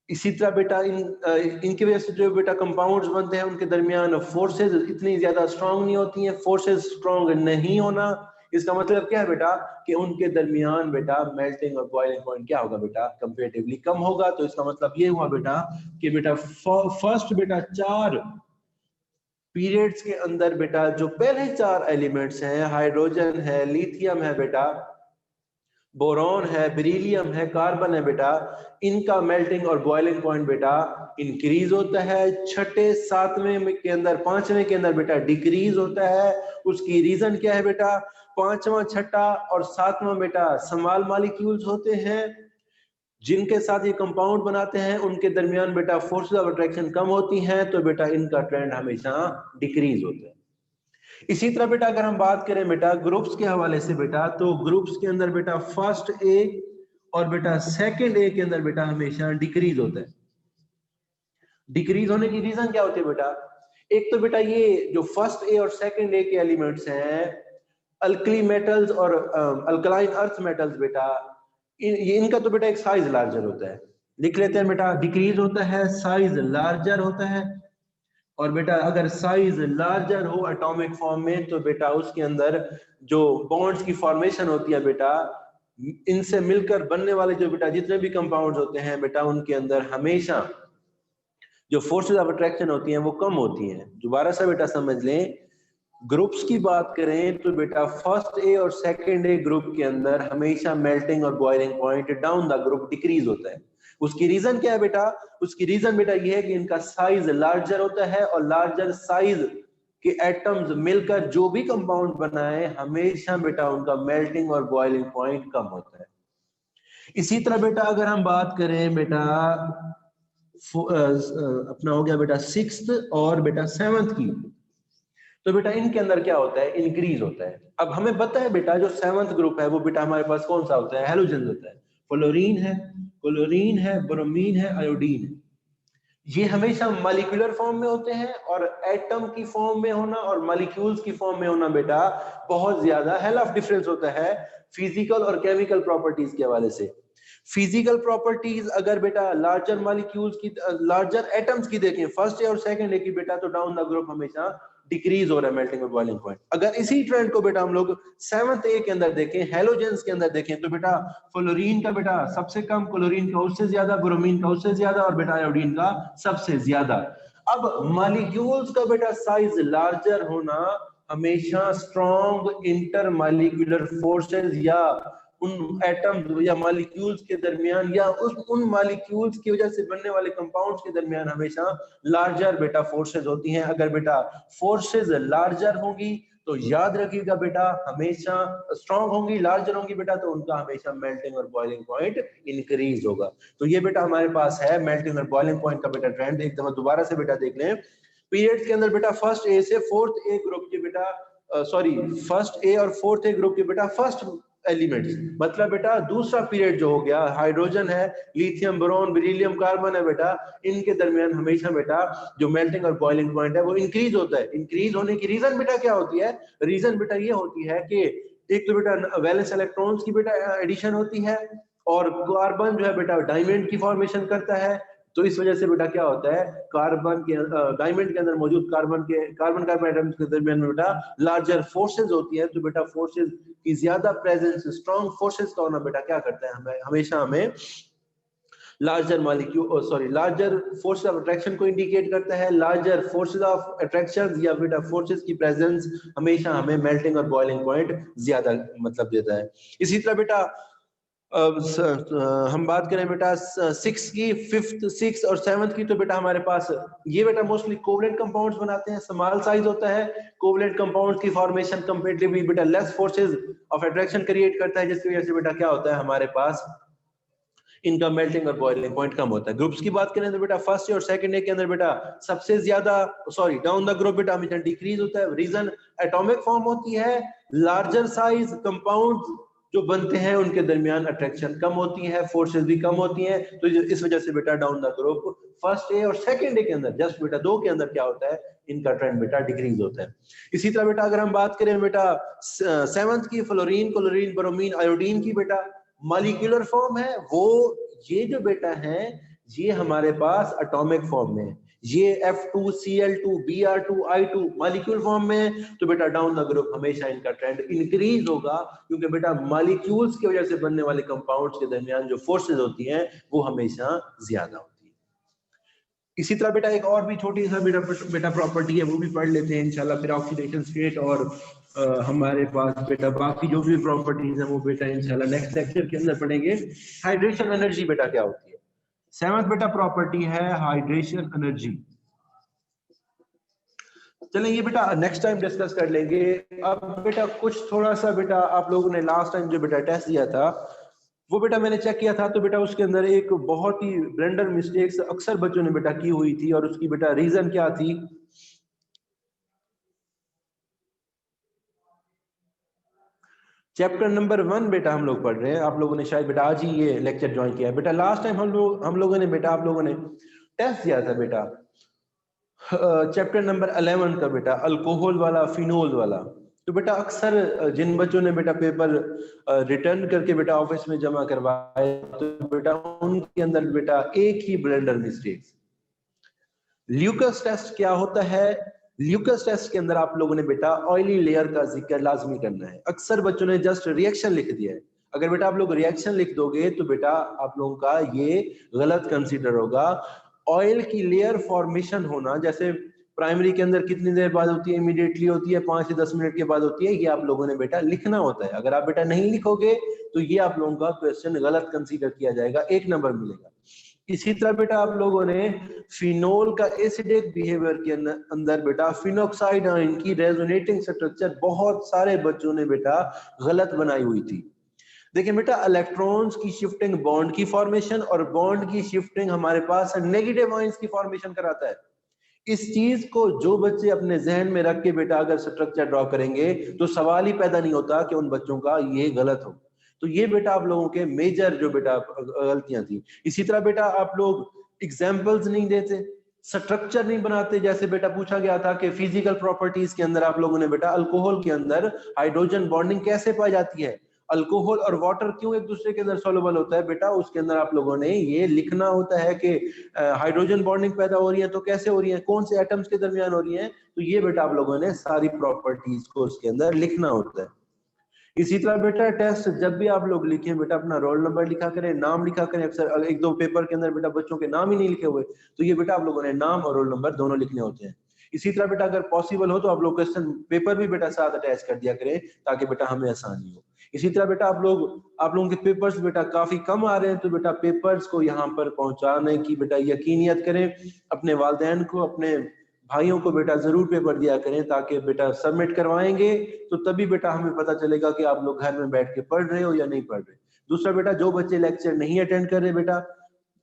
इसी तरह बेटा इनकी वजह से जो बेटा कंपाउंड्स बनते हैं उनके दरमियान फोर्सेस इतनी ज्यादा स्ट्रांग नहीं होती हैं। फोर्सेस स्ट्रांग नहीं होना इसका मतलब क्या है बेटा कि उनके दरमियान बेटा मेल्टिंग और बॉइलिंग पॉइंट क्या होगा बेटा कंपैरेटिवली कम होगा। तो इसका मतलब ये हुआ बेटा कि बेटा फर्स्ट बेटा 4 पीरियड्स के अंदर बेटा जो पहले 4 एलिमेंट्स हैं, हाइड्रोजन है, लिथियम है बेटा, बोरॉन है, बेरिलियम है, कार्बन है बेटा, इनका मेल्टिंग और बॉइलिंग पॉइंट बेटा इंक्रीज होता है। छठे सातवें के अंदर पांचवें के अंदर बेटा डिक्रीज होता है। उसकी रीजन क्या है बेटा, पांचवा छठा और सातवां बेटा स्मॉल मॉलिक्यूल्स होते हैं जिनके साथ ये कंपाउंड बनाते हैं, उनके दरमियान बेटा फोर्सेस ऑफ अट्रैक्शन कम होती हैं, तो बेटा इनका ट्रेंड हमेशा डिक्रीज होता है। इसी तरह बेटा अगर हम बात करें बेटा ग्रुप्स के हवाले से बेटा, तो ग्रुप्स के अंदर बेटा फर्स्ट ए और बेटा सेकंड ए के अंदर बेटा हमेशा डिक्रीज होता है। डिक्रीज होने की रीजन क्या होती है बेटा, एक तो बेटा ये जो फर्स्ट ए और सेकंड ए के एलिमेंट्स हैं अल्कली मेटल्स और अल्कलाइन अर्थ मेटल्स बेटा, इनका तो बेटा एक साइज लार्जर होता है, लिख लेते हैं बेटा डिक्रीज होता है, साइज लार्जर होता है। और बेटा अगर साइज लार्जर हो एटॉमिक फॉर्म में तो बेटा उसके अंदर जो बॉन्ड्स की फॉर्मेशन होती है बेटा, इनसे मिलकर बनने वाले जो बेटा जितने भी कंपाउंड्स होते हैं बेटा उनके अंदर हमेशा जो फोर्सेस ऑफ अट्रैक्शन होती हैं वो कम होती हैं। दोबारा से बेटा समझ लें, ग्रुप्स की बात करें तो बेटा फर्स्ट ए और सेकंड ए ग्रुप के अंदर हमेशा मेल्टिंग और boiling point down the group decrease होता है। उसकी रीजन क्या है बेटा, उसकी रीजन बेटा ये है कि इनका साइज लार्जर होता है और लार्जर साइज के एटम्स मिलकर जो भी कंपाउंड बनाए हमेशा बेटा उनका मेल्टिंग और बॉइलिंग पॉइंट कम होता है। इसी तरह बेटा अगर हम बात करें बेटा अपना हो गया बेटा सिक्स्थ और बेटा सेवंथ की, तो बेटा इनके अंदर क्या होता है इंक्रीज होता है। अब हमें पता है बेटा जो सेवंथ ग्रुप है वो बेटा हमारे पास कौन सा होता है, हेलोजन होता है, फ्लोरीन है, क्लोरीन है, ब्रोमीन है, आयोडीन है। ये हमेशा मॉलिक्यूलर फॉर्म में होते हैं और एटम की फॉर्म में होना और मॉलिक्यूल्स की फॉर्म में होना बेटा बहुत ज्यादा हेल ऑफ डिफरेंस होता है फिजिकल और केमिकल प्रॉपर्टीज के हवाले से। फिजिकल प्रॉपर्टीज अगर बेटा लार्जर मॉलिक्यूल्स की लार्जर एटम्स की देखें फर्स्ट ए और सेकंड ए की बेटा, तो डाउन द ग्रुप हमेशा डिक्रीज हो रहा है मेल्टिंग और बॉइलिंग पॉइंट। अगर इसी ट्रेंड को बेटा हम लोग सेवंथ ए के अंदर देखें, हेलोजेंस के अंदर देखें, तो बेटा फ्लोरीन का बेटा सबसे कम, क्लोरीन का उससे ज्यादा, ब्रोमीन का उससे ज्यादा और बेटा आयोडीन का सबसे ज्यादा। अब मॉलिक्यूल्स का बेटा साइज लार्जर होना हमेशा स्ट्रॉन्ग इंटर मॉलिक्यूलर फोर्सेस या उन एटम्स या मॉलिक्यूल्स के दरमियान या उन मॉलिक्यूल्स की वजह से बनने वाले कंपाउंड्स के दरमियान हमेशा लार्जर बेटा फोर्सेस होती हैं। अगर बेटा फोर्सेस लार्जर होंगी तो याद रखिएगा बेटा, हमेशा स्ट्रांग होंगी, लार्जर होंगी बेटा, तो उनका हमेशा मेल्टिंग और बॉइलिंग पॉइंट इंक्रीज होगा। तो ये बेटा हमारे पास है मेल्टिंग और बॉइलिंग पॉइंट का बेटा ट्रेंड। एक दफा दोबारा से बेटा देख लें। पीरियड्स के अंदर बेटा फर्स्ट ए से फोर्थ ए ग्रुप के बेटा फर्स्ट ए और फोर्थ ए ग्रुप के बेटा फर्स्ट एलिमेंट्स, मतलब बेटा दूसरा पीरियड जो हो गया, हाइड्रोजन है, लिथियम बोरोन बेरिलियम कार्बन है बेटा, इनके दरमियान हमेशा बेटा जो मेल्टिंग और बॉइलिंग पॉइंट है वो इंक्रीज होता है। इंक्रीज होने की रीजन बेटा क्या होती है? रीजन बेटा ये होती है कि एक तो बेटा वैलेंस इलेक्ट्रॉन्स की बेटा एडिशन होती है और कार्बन जो है बेटा डायमंड की फॉर्मेशन करता है। तो इस वजह से बेटा क्या होता है, कार्बन के डायमंड के अंदर मौजूद कार्बन एटम्स के दरमियान में बेटा लार्जर फोर्सेस होती है। तो बेटा फोर्सेस की ज्यादा प्रेजेंस, स्ट्रॉन्ग फोर्सेस का होना बेटा क्या करता है, हमें हमेशा हमें लार्जर फोर्स ऑफ अट्रैक्शन को इंडिकेट करता है। लार्जर फोर्सेस ऑफ अट्रैक्शन या बेटा फोर्सेस की प्रेजेंस हमेशा हमें मेल्टिंग और बॉइलिंग पॉइंट ज्यादा मतलब देता है। इसी तरह बेटा हम बात करें बेटा सिक्स की, फिफ्थ, सिक्स और सेवंथ की, तो बेटा हमारे पास ये बेटा मोस्टली कोवलेंट कंपाउंड्स बनाते हैं, स्मॉल साइज होता है। कोवलेंट कंपाउंड्स की फॉर्मेशन कंपैरेटिवली बेटा less forces of attraction create करता है, जिसकी वजह से बेटा क्या होता है, हमारे पास इनका मेल्टिंग और बॉइलिंग पॉइंट कम होता है। ग्रुप्स की बात करें तो बेटा फर्स्ट और सेकंड के अंदर बेटा सबसे ज्यादा डाउन द ग्रुप बेटा हमेशा डिक्रीज होता है। रीजन एटॉमिक फॉर्म होती है, लार्जर साइज कंपाउंड जो बनते हैं उनके दरमियान अट्रैक्शन कम होती है, फोर्सेस भी कम होती हैं। तो इस वजह से बेटा down the group first A और सेकंड ए के अंदर जस्ट बेटा दो के अंदर क्या होता है, इनका ट्रेंड बेटा डिक्रीज होता है। इसी तरह बेटा अगर हम बात करें बेटा सेवंथ की, फ्लोरीन, क्लोरीन, ब्रोमीन, आयोडीन की बेटा मॉलिक्यूलर फॉर्म है वो, ये जो बेटा है ये हमारे पास एटॉमिक फॉर्म में, ये F2Cl2 Br2 I2 molecule form में। तो बेटा डाउन द ग्रुप हमेशा इनका ट्रेंड इंक्रीज होगा, क्योंकि बेटा मॉलिक्यूल्स की वजह से बनने वाले कंपाउंड्स के दरमियान जो फोर्सेस होती हैं वो हमेशा ज्यादा होती है। इसी तरह बेटा एक और भी छोटी सा बेटा प्रॉपर्टी है, वो भी पढ़ लेते हैं इंशाल्लाह, फिर ऑक्सीडेशन स्टेट और हमारे पास बेटा बाकी जो भी प्रॉपर्टीज है वो बेटा इंशाल्लाह नेक्स्ट लेक्चर के अंदर पढ़ेंगे। हाइड्रेशन एनर्जी बेटा क्या होती है? सेवंथ बेटा प्रॉपर्टी है हाइड्रेशन एनर्जी। चलें ये बेटा नेक्स्ट टाइम डिस्कस कर लेंगे। अब बेटा कुछ थोड़ा सा बेटा आप लोगों ने लास्ट टाइम जो बेटा टेस्ट दिया था वो बेटा मैंने चेक किया था, तो बेटा उसके अंदर एक बहुत ही ब्लेंडर मिस्टेक्स अक्सर बच्चों ने बेटा की हुई थी, और उसकी बेटा रीजन क्या थी? चैप्टर नंबर 1 बेटा हम लोग पढ़ रहे हैं, आप लोगों ने शायद बेटा आज ही ये लेक्चर ज्वाइन किया है। बेटा लास्ट टाइम हम लोगों ने बेटा आप लोगों ने टेस्ट दिया था बेटा चैप्टर नंबर 11 का बेटा अल्कोहल वाला, फिनोल वाला। तो बेटा अक्सर जिन बच्चों ने बेटा पेपर रिटर्न करके बेटा ऑफिस में जमा करवाए, तो बेटा उनके अंदर बेटा एक ही ब्लेंडर मिस्टेक्स। ल्यूकस टेस्ट क्या होता है? ल्यूकस टेस्ट के अंदर आप लोगों ने बेटा ऑयली लेयर का जिक्र लाजमी करना है। अक्सर बच्चों ने जस्ट रिएक्शन लिख दिया है। अगर बेटा आप लोग रिएक्शन लिख दोगे तो बेटा आप लोगों का ये गलत कंसीडर होगा। ऑयल की लेयर फॉर्मेशन होना जैसे प्राइमरी के अंदर कितनी देर बाद होती है? इमीडिएटली होती है, 5 से 10 मिनट के बाद होती है। ये आप लोगों ने बेटा लिखना होता है। अगर आप बेटा नहीं लिखोगे तो ये आप लोगों का क्वेश्चन गलत कंसीडर किया जाएगा, 1 नंबर मिलेगा। इसी तरह बेटा आप लोगों ने फिनोल का एसिडिक बिहेवियर के अंदर बेटा फिनोक्साइड आयन की रेजोनेटिंग स्ट्रक्चर बहुत सारे बच्चों ने बेटा गलत बनाई हुई थी। देखिए बेटा इलेक्ट्रॉन्स की शिफ्टिंग बॉन्ड की फॉर्मेशन और बॉन्ड की शिफ्टिंग हमारे पास नेगेटिव आयंस की फॉर्मेशन कराता है। इस चीज को जो बच्चे अपने जहन में रख के बेटा अगर स्ट्रक्चर ड्रॉ करेंगे तो सवाल ही पैदा नहीं होता कि उन बच्चों का ये गलत हो। तो ये बेटा आप लोगों के मेजर जो बेटा गलतियां थी। इसी तरह बेटा आप लोग एग्जाम्पल्स नहीं देते, स्ट्रक्चर नहीं बनाते। जैसे बेटा पूछा गया था कि फिजिकल प्रॉपर्टीज के अंदर आप लोगों ने बेटा अल्कोहल के अंदर हाइड्रोजन बॉन्डिंग कैसे पाई जाती है, अल्कोहल और वाटर क्यों एक दूसरे के अंदर सोलुबल होता है, बेटा उसके अंदर आप लोगों ने ये लिखना होता है कि हाइड्रोजन बॉन्डिंग पैदा हो रही है तो कैसे हो रही है, कौन से एटम्स के दरमियान हो रही है। तो ये बेटा आप लोगों ने सारी प्रॉपर्टीज को उसके अंदर लिखना होता है। इसी तरह बेटा टेस्ट जब भी आप लोग लिखें बेटा अपना रोल नंबर लिखा करें, नाम लिखा करें। अक्सर 1-2 पेपर के अंदर बेटा बच्चों के नाम ही नहीं लिखे हुए, तो ये बेटा आप लोगों ने नाम और रोल नंबर दोनों लिखने होते हैं। इसी तरह बेटा अगर पॉसिबल हो तो आप लोग क्वेश्चन पेपर भी बेटा साथ अटैच कर दिया करें ताकि बेटा हमें आसानी हो। इसी तरह बेटा आप लोगों के पेपर्स बेटा काफी कम आ रहे हैं, तो बेटा पेपर्स को यहाँ पर पहुंचाने की बेटा यकीनियत करें, अपने वालिदैन को, अपने भाइयों को बेटा जरूर पेपर दिया करें, ताकि बेटा सबमिट करवाएंगे तो तभी बेटा हमें पता चलेगा कि आप लोग घर में बैठ के पढ़ रहे हो या नहीं पढ़ रहे। दूसरा बेटा, जो बच्चे लेक्चर नहीं अटेंड कर रहे बेटा,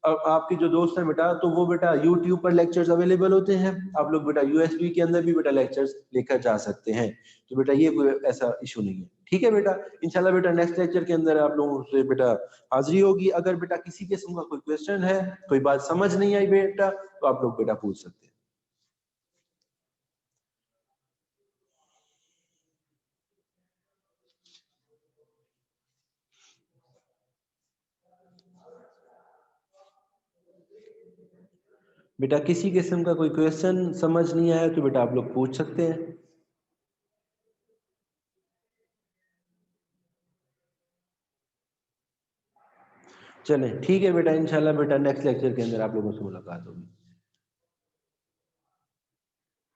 आपके जो दोस्त हैं बेटा, तो वो बेटा यूट्यूब पर लेक्चर्स अवेलेबल होते हैं, आप लोग बेटा यूएसबी के अंदर भी बेटा लेक्चर्स लेकर जा सकते हैं, तो बेटा ये कोई ऐसा इशू नहीं है। ठीक है बेटा, इंशाल्लाह बेटा नेक्स्ट लेक्चर के अंदर आप लोगों से बेटा हाजिरी होगी। अगर बेटा किसी किस्म का कोई क्वेश्चन है, कोई बात समझ नहीं आई बेटा, तो आप लोग बेटा पूछ सकते हैं। बेटा किसी किस्म का कोई क्वेश्चन समझ नहीं आया तो बेटा आप लोग पूछ सकते हैं। चलें ठीक है बेटा, इंशाल्लाह बेटा नेक्स्ट लेक्चर के अंदर आप लोगों से मुलाकात होगी।